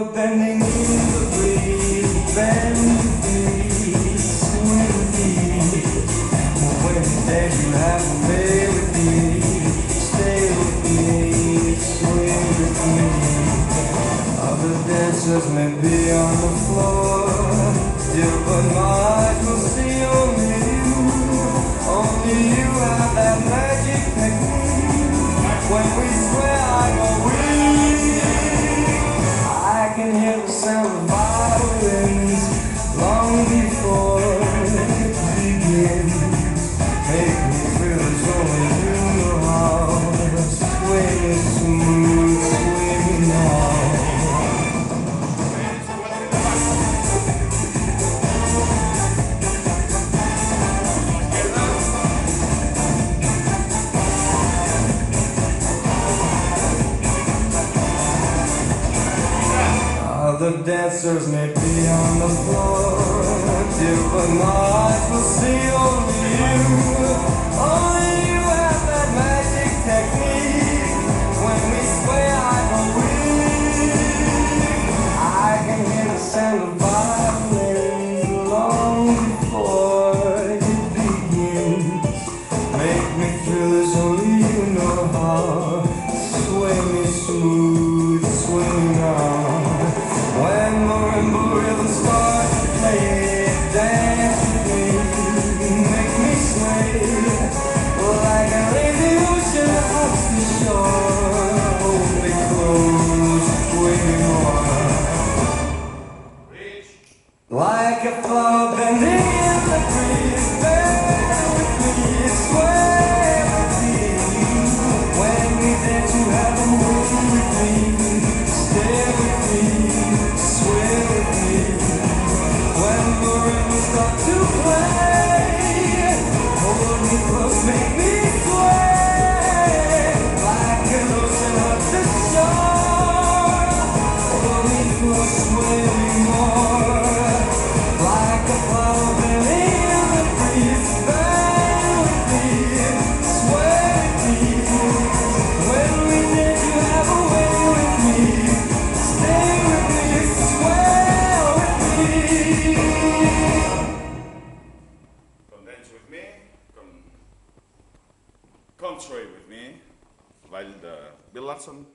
flower bending in the breeze, bend with me, swing with me. When you dance, you have to lay with me, stay with me, swing with me. Other dancers may be on the floor, dear, but my eyes will see only you. Only you have that magic technique. When we swear, I go weak. I can hear the sound of violins long before it begins. Make me feel as only you know how. Swing it smooth, swing it all. Other dancers may be on the floor, dear, but my eyes will see only you. Only you have that magic technique. When we sway, I go weak. I can hear the sound of violins long before it begins. Make me feel as only you know how. Sway me smooth, swing on. When marimba rhythms start to play, dance with me, make me sway like a lazy ocean that hugs the shore. Hold me close, sway me more. Like a flower bending in the breeze, bend with me, sway with me. When we dance, you have a move with me, stay with me. Swim with me. When the rhythms start to play, hold me close, make me sway like an ocean hugs the shore. Hold me close, sway me more. Like a flower bending in the breeze, bend with me, sway with me. When we dance, you have a way with me. Stay with me. Come dance with me, come sway with me, weil der Bill Latson